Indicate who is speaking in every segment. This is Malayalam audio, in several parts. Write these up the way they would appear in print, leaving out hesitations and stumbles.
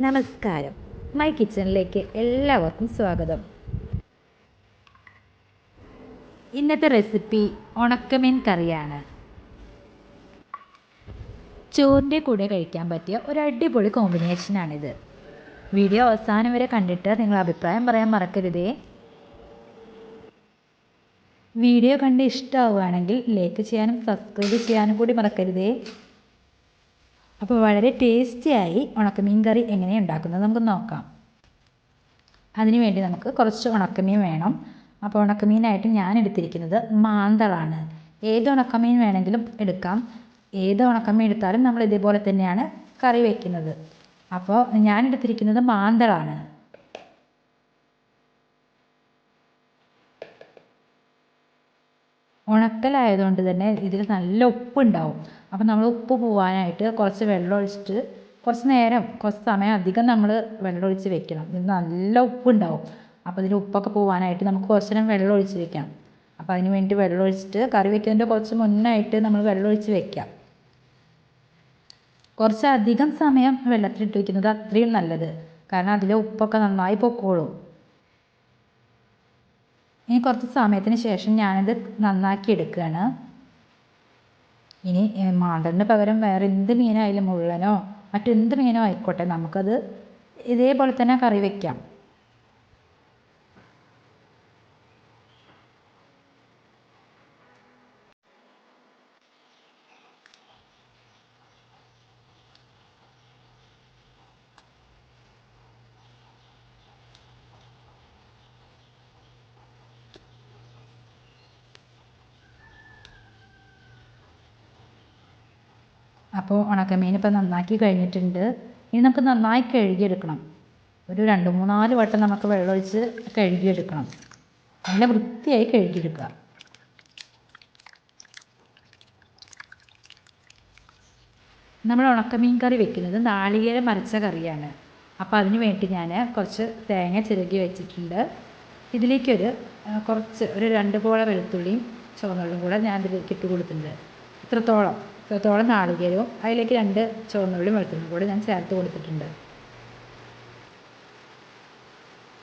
Speaker 1: നമസ്കാരം. മൈ കിച്ചണിലേക്ക് എല്ലാവർക്കും സ്വാഗതം. ഇന്നത്തെ റെസിപ്പി ഉണക്കമീൻ കറിയാണ്. ചോറിൻ്റെ കൂടെ കഴിക്കാൻ പറ്റിയ ഒരു അടിപൊളി കോമ്പിനേഷനാണിത്. വീഡിയോ അവസാനം വരെ കണ്ടിട്ട് നിങ്ങൾ അഭിപ്രായം പറയാൻ മറക്കരുതേ. വീഡിയോ കണ്ട് ഇഷ്ടമാവുകയാണെങ്കിൽ ലൈക്ക് ചെയ്യാനും സബ്സ്ക്രൈബ് ചെയ്യാനും കൂടി മറക്കരുതേ. അപ്പോൾ വളരെ ടേസ്റ്റിയായി ഉണക്കമീൻ കറി എങ്ങനെയാണ് ഉണ്ടാക്കുന്നത് നമുക്ക് നോക്കാം. അതിനുവേണ്ടി നമുക്ക് കുറച്ച് ഉണക്കമീൻ വേണം. അപ്പോൾ ഉണക്കമീനായിട്ട് ഞാൻ എടുത്തിരിക്കുന്നത് മാന്തളാണ്. ഏത് ഉണക്കമീൻ വേണമെങ്കിലും എടുക്കാം. ഏത് ഉണക്കമീൻ എടുത്താലും നമ്മൾ ഇതേപോലെ തന്നെയാണ് കറി വയ്ക്കുന്നത്. അപ്പോൾ ഞാൻ എടുത്തിരിക്കുന്നത് മാന്തളാണ്. ഉണക്കലായതുകൊണ്ട് തന്നെ ഇതിൽ നല്ല ഉപ്പുണ്ടാവും. അപ്പോൾ നമ്മൾ ഉപ്പ് പോവാനായിട്ട് കുറച്ച് വെള്ളം ഒഴിച്ചിട്ട് കുറച്ച് സമയം അധികം നമ്മൾ വെള്ളം ഒഴിച്ച് വെക്കണം. ഇത് നല്ല ഉപ്പുണ്ടാവും. അപ്പോൾ ഇതിൽ ഉപ്പൊക്കെ പോവാനായിട്ട് നമുക്ക് കുറച്ച് നേരം വെള്ളം ഒഴിച്ച് വെക്കാം. അപ്പോൾ അതിന് വേണ്ടി വെള്ളം ഒഴിച്ചിട്ട് കറി വയ്ക്കുന്നതിൻ്റെ കുറച്ച് മുന്നായിട്ട് നമ്മൾ വെള്ളം ഒഴിച്ച് വെക്കാം. കുറച്ചധികം സമയം വെള്ളത്തിലിട്ട് വയ്ക്കുന്നത് അത്രയും നല്ലത്. കാരണം അതിലെ ഉപ്പൊക്കെ നന്നായി പൊക്കോളും. ഇനി കുറച്ച് സമയത്തിന് ശേഷം ഞാനിത് നന്നാക്കി എടുക്കുകയാണ്. ഇനി മാന്തളിന് പകരം വേറെ എന്ത് മീനായാലും മുള്ളനോ മറ്റെന്ത് മീനോ ആയിക്കോട്ടെ നമുക്കത് ഇതേപോലെ തന്നെ കറി വയ്ക്കാം. അപ്പോൾ ഉണക്കമീൻ ഇപ്പോൾ നന്നാക്കി കഴിഞ്ഞിട്ടുണ്ട്. ഇനി നമുക്ക് നന്നായി കഴുകിയെടുക്കണം. ഒരു 2-3-4 വട്ടം നമുക്ക് വെള്ളമൊഴിച്ച് കഴുകിയെടുക്കണം. നല്ല വൃത്തിയായി കഴുകിയെടുക്കുക. നമ്മൾ ഉണക്കമീൻ കറി വെക്കുന്നത് നാളികേരം അരച്ച കറിയാണ്. അപ്പോൾ അതിന് വേണ്ടി ഞാൻ കുറച്ച് തേങ്ങ ചിരകി വെച്ചിട്ടുണ്ട്. ഇതിലേക്കൊരു കുറച്ച് ഒരു 2 പോള വെളുത്തുള്ളിയും ചുവന്നുള്ളിയും കൂടെ ഞാൻ ഇതിലേക്ക് ഇട്ട് കൊടുത്തിട്ടുണ്ട്. ഇത്രത്തോളം നാളികേരവും അതിലേക്ക് 2 ചുവന്നുള്ളിയും വെളുത്തുള്ളിയും കൂടെ ഞാൻ ചേർത്ത് കൊടുത്തിട്ടുണ്ട്.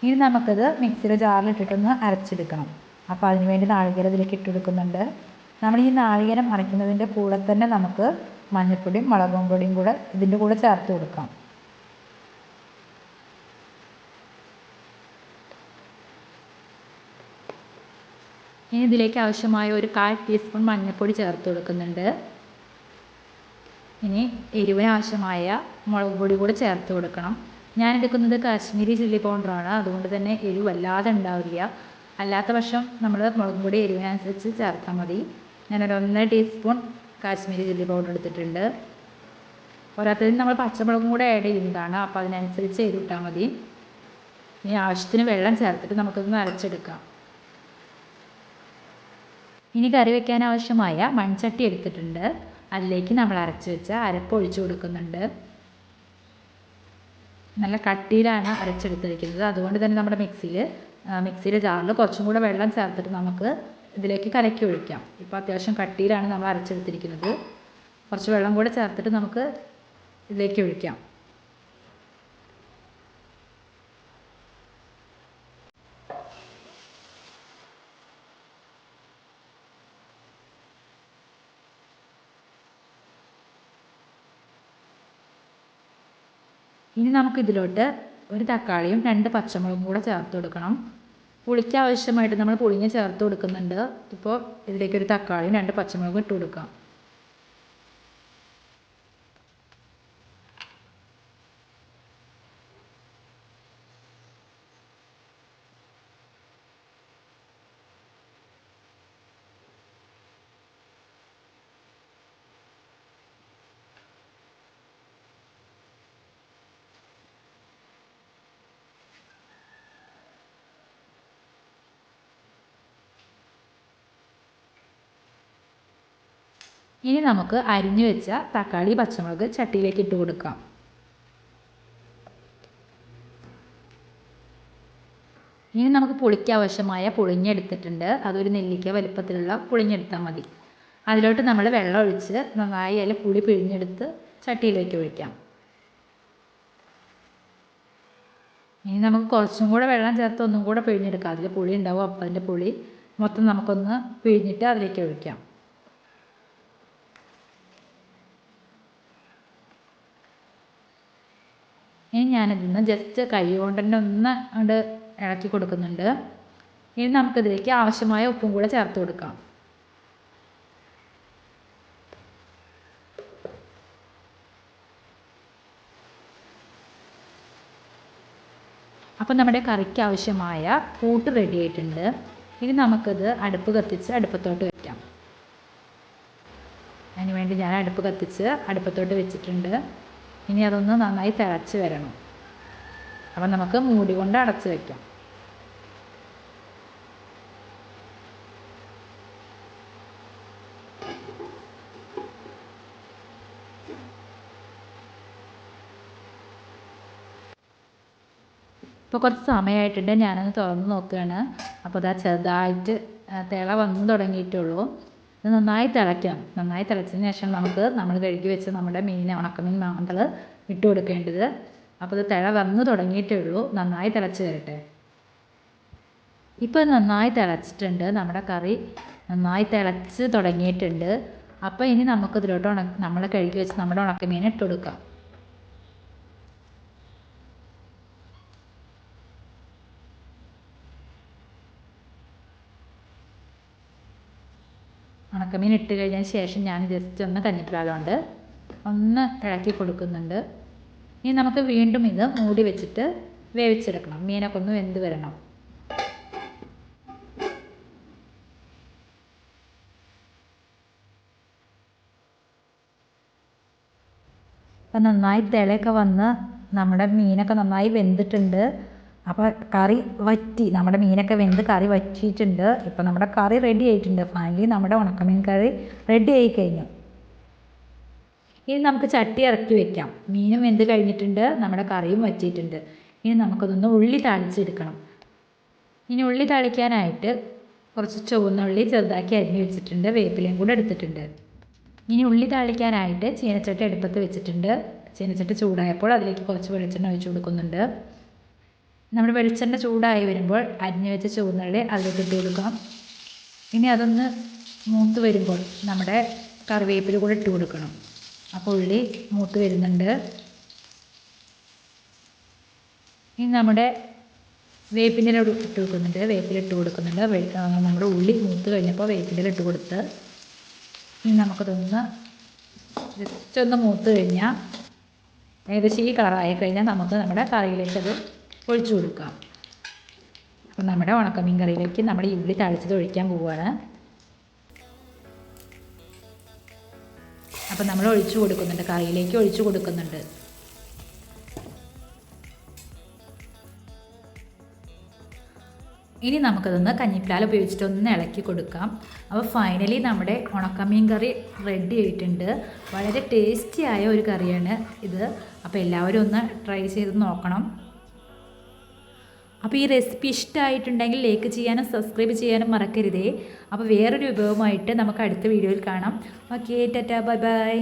Speaker 1: ഇനി നമുക്കത് മിക്സിയുടെ ജാറിലിട്ടിട്ടൊന്ന് അരച്ചെടുക്കണം. അപ്പോൾ അതിന് വേണ്ടി നാളികേരം ഇതിലേക്ക് ഇട്ട് കൊടുക്കുന്നുണ്ട്. നമ്മൾ ഈ നാളികേരം അരയ്ക്കുന്നതിൻ്റെ കൂടെ തന്നെ നമുക്ക് മഞ്ഞൾപ്പൊടിയും മുളകും പൊടിയും കൂടെ ഇതിൻ്റെ കൂടെ ചേർത്ത് കൊടുക്കാം. ഇനി ഇതിലേക്ക് ആവശ്യമായ ഒരു 1/4 ടീസ്പൂൺ മഞ്ഞൾപ്പൊടി ചേർത്ത് കൊടുക്കുന്നുണ്ട്. ഇനി എരിവിന് ആവശ്യമായ മുളക് പൊടി കൂടെ ചേർത്ത് കൊടുക്കണം. ഞാൻ എടുക്കുന്നത് കാശ്മീരി ചില്ലി പൗഡറാണ്. അതുകൊണ്ട് തന്നെ എരിവ് വല്ലാതെ ഉണ്ടാവില്ല. അല്ലാത്ത പക്ഷം നമ്മൾ മുളക് പൊടി എരിവിനനുസരിച്ച് ചേർത്താൽ മതി. ഞാനൊരു 1 ടീസ്പൂൺ കാശ്മീരി ചില്ലി പൗഡർ എടുത്തിട്ടുണ്ട്. പോരാത്തതിന് നമ്മൾ പച്ചമുളകും കൂടെ ആഡ് ചെയ്യുന്നതാണ്. അപ്പോൾ അതിനനുസരിച്ച് എരിവിട്ടാൽ മതി. ഇനി ആവശ്യത്തിന് വെള്ളം ചേർത്തിട്ട് നമുക്കൊന്ന് അരച്ചെടുക്കാം. ഇനി കറി വയ്ക്കാൻ ആവശ്യമായ മൺചട്ടി എടുത്തിട്ടുണ്ട്. അതിലേക്ക് നമ്മൾ അരച്ച് വെച്ച അരപ്പ് ഒഴിച്ച് കൊടുക്കുന്നുണ്ട്. നല്ല കട്ടിയിലാണ് അരച്ചെടുത്തിരിക്കുന്നത്. അതുകൊണ്ട് തന്നെ നമ്മുടെ മിക്സിയുടെ ജാറിൽ കുറച്ചും കൂടെ വെള്ളം ചേർത്തിട്ട് നമുക്ക് ഇതിലേക്ക് കലക്കി ഒഴിക്കാം. ഇപ്പോൾ അത്യാവശ്യം കട്ടിയിലാണ് നമ്മൾ അരച്ചെടുത്തിരിക്കുന്നത്. കുറച്ച് വെള്ളം കൂടെ ചേർത്തിട്ട് നമുക്ക് ഇതിലേക്ക് ഒഴിക്കാം. ഇനി നമുക്കിതിലോട്ട് ഒരു തക്കാളിയും 2 പച്ചമുളകും കൂടെ ചേർത്ത് കൊടുക്കണം. പുളിക്ക് ആവശ്യമായിട്ട് നമ്മൾ പുളിങ്ങ ചേർത്ത് കൊടുക്കുന്നുണ്ട്. ഇപ്പോൾ ഇതിലേക്ക് ഒരു തക്കാളിയും 2 പച്ചമുളകും ഇട്ട് കൊടുക്കാം. ഇനി നമുക്ക് അരിഞ്ഞു വെച്ച തക്കാളി പച്ചമുളക് ചട്ടിയിലേക്ക് ഇട്ട് കൊടുക്കാം. ഇനി നമുക്ക് പുളിക്ക് ആവശ്യമായ പുളിങ്ങ എടുത്തിട്ടുണ്ട്. അതൊരു നെല്ലിക്ക വലിപ്പത്തിലുള്ള പുളിങ്ങ എടുത്താൽ മതി. അതിലോട്ട് നമ്മൾ വെള്ളം ഒഴിച്ച് നന്നായി അതിൽ പുളി പിഴിഞ്ഞെടുത്ത് ചട്ടിയിലേക്ക് ഒഴിക്കാം. ഇനി നമുക്ക് കുറച്ചും കൂടെ വെള്ളം ചേർത്ത് ഒന്നും കൂടെ പിഴിഞ്ഞെടുക്കാം. അതിൽ പുളി ഉണ്ടാവും. അപ്പോൾ അതിൻ്റെ പുളി മൊത്തം നമുക്കൊന്ന് പിഴിഞ്ഞിട്ട് അതിലേക്ക് ഒഴിക്കാം. ഇനി ഞാനിതിന്ന് ജസ്റ്റ് കൈ കൊണ്ട് തന്നെ ഒന്ന് അങ്ങോട്ട് ഇളക്കി കൊടുക്കുന്നുണ്ട്. ഇനി നമുക്കിതിലേക്ക് ആവശ്യമായ ഉപ്പും കൂടെ ചേർത്ത് കൊടുക്കാം. അപ്പോൾ നമ്മുടെ കറിക്ക് ആവശ്യമായ കൂട്ട് റെഡി ആയിട്ടുണ്ട്. ഇനി നമുക്കത് അടുപ്പ് കത്തിച്ച് അടുപ്പത്തോട്ട് വയ്ക്കാം. അതിന് വേണ്ടി ഞാൻ അടുപ്പ് കത്തിച്ച് അടുപ്പത്തോട്ട് വെച്ചിട്ടുണ്ട്. ഇനി അതൊന്ന് നന്നായി തിളച്ച് വരണം. അപ്പോൾ നമുക്ക് മൂടി കൊണ്ട് അടച്ച് വയ്ക്കാം. ഇപ്പോൾ കുറച്ച് സമയമായിട്ടുണ്ട്. ഞാനൊന്ന് തുറന്ന് നോക്കുകയാണ്. അപ്പോൾ അതാ ചെറുതായിട്ട് തിള വന്ന് തുടങ്ങിയിട്ടുള്ളൂ. ഇത് നന്നായി തിളയ്ക്കണം. നന്നായി തിളച്ചതിന് ശേഷം നമുക്ക് നമ്മൾ കഴുകി വെച്ച് നമ്മുടെ മീൻ ഉണക്കമീൻ മാന്തൾ ഇട്ട് കൊടുക്കേണ്ടത്. അപ്പോൾ ഇത് തിള വന്ന് തുടങ്ങിയിട്ടേ ഉള്ളൂ. നന്നായി തിളച്ച് വരട്ടെ. ഇപ്പോൾ നന്നായി തിളച്ചിട്ടുണ്ട്. നമ്മുടെ കറി നന്നായി തിളച്ച് തുടങ്ങിയിട്ടുണ്ട്. അപ്പോൾ ഇനി നമുക്കിതിലോട്ട് നമ്മൾ കഴുകി വെച്ച് നമ്മുടെ ഉണക്കമീൻ ഇട്ട് കൊടുക്കാം. ഉണക്കമീൻ ഇട്ട് കഴിഞ്ഞതിന് ശേഷം ഞാൻ ജസ്റ്റ് ഒന്ന് കഞ്ഞിപ്പാൽ കൊണ്ട് ഒന്ന് ഇളക്കി കൊടുക്കുന്നുണ്ട്. ഇനി നമുക്ക് വീണ്ടും ഇത് മൂടി വെച്ചിട്ട് വേവിച്ചെടുക്കണം. മീനൊക്കെ ഒന്ന് വെന്ത് വരണം. അപ്പം നന്നായി തിളയൊക്കെ വന്ന് നമ്മുടെ മീനൊക്കെ നന്നായി വെന്തിട്ടുണ്ട്. അപ്പോൾ കറി വറ്റി, നമ്മുടെ മീനൊക്കെ വെന്ത് കറി വറ്റിയിട്ടുണ്ട്. ഇപ്പോൾ നമ്മുടെ കറി റെഡി ആയിട്ടുണ്ട്. ഫൈനലി നമ്മുടെ ഉണക്കമീൻ കറി റെഡി ആയി കഴിഞ്ഞു. ഇനി നമുക്ക് ചട്ടി ഇറക്കി വെക്കാം. മീനും വെന്ത് കഴിഞ്ഞിട്ടുണ്ട്. നമ്മുടെ കറിയും വറ്റിയിട്ടുണ്ട്. ഇനി നമുക്കതൊന്ന് ഉള്ളി താളിച്ചെടുക്കണം. ഇനി ഉള്ളി താളിക്കാനായിട്ട് കുറച്ച് ചുവന്നുള്ളി ചെറുതാക്കി അരിഞ്ഞ് വെച്ചിട്ടുണ്ട്. വേപ്പിലയും കൂടെ എടുത്തിട്ടുണ്ട്. ഇനി ഉള്ളി താളിക്കാനായിട്ട് ചീനച്ചട്ടി അടുപ്പത്ത് വെച്ചിട്ടുണ്ട്. ചീനച്ചട്ടി ചൂടായപ്പോൾ അതിലേക്ക് കുറച്ച് വെളിച്ചെണ്ണ ഒഴിച്ച് കൊടുക്കുന്നുണ്ട്. നമ്മുടെ വെളിച്ചെണ്ണ ചൂടായി വരുമ്പോൾ അരിഞ്ഞ് വെച്ച ചുവന്നുള്ളി അതിലേക്ക് ഇട്ട് കൊടുക്കാം. ഇനി അതൊന്ന് മൂത്ത് വരുമ്പോൾ നമ്മുടെ കറിവേപ്പില കൂടെ ഇട്ട് കൊടുക്കണം. അപ്പോൾ ഉള്ളി മൂത്ത് വരുന്നുണ്ട്. ഇനി നമ്മുടെ വേപ്പിൻ്റെ ഇട്ട് കൊടുക്കുന്നുണ്ട്. വേപ്പില ഇട്ട് കൊടുക്കുന്നുണ്ട്. നമ്മുടെ ഉള്ളി മൂത്ത് കഴിഞ്ഞപ്പോൾ വേപ്പിൻ്റെ ഇട്ട് കൊടുത്ത് ഇനി നമുക്കതൊന്ന് ജസ്റ്റ് ഒന്ന് മൂത്ത് കഴിഞ്ഞാൽ ഏകദേശം ഈ കളറായി കഴിഞ്ഞാൽ നമുക്ക് നമ്മുടെ കറിയിലേക്കത് ഒഴിച്ചു കൊടുക്കാം. അപ്പം നമ്മുടെ ഉണക്കമീൻ കറിയിലേക്ക് നമ്മുടെ ഈ ഉള്ളി താളിച്ചത് ഒഴിക്കാൻ പോവുകയാണ്. അപ്പം നമ്മൾ ഒഴിച്ചു കൊടുക്കുന്നുണ്ട്, കറിയിലേക്ക് ഒഴിച്ചു കൊടുക്കുന്നുണ്ട്. ഇനി നമുക്കതൊന്ന് കഞ്ഞിപ്പാൽ ഉപയോഗിച്ചിട്ട് ഒന്ന് ഇളക്കി കൊടുക്കാം. അപ്പോൾ ഫൈനലി നമ്മുടെ ഉണക്കമീൻ കറി റെഡി ആയിട്ടുണ്ട്. വളരെ ടേസ്റ്റി ആയ ഒരു കറിയാണ് ഇത്. അപ്പോൾ എല്ലാവരും ഒന്ന് ട്രൈ ചെയ്ത് നോക്കണം. അപ്പോൾ ഈ റെസിപ്പി ഇഷ്ടമായിട്ടുണ്ടെങ്കിൽ ലൈക്ക് ചെയ്യാനും സബ്സ്ക്രൈബ് ചെയ്യാനും മറക്കരുതേ. അപ്പോൾ വേറൊരു വിഭവമായിട്ട് നമുക്ക് അടുത്ത വീഡിയോയിൽ കാണാം. Okay, Tata, bye bye.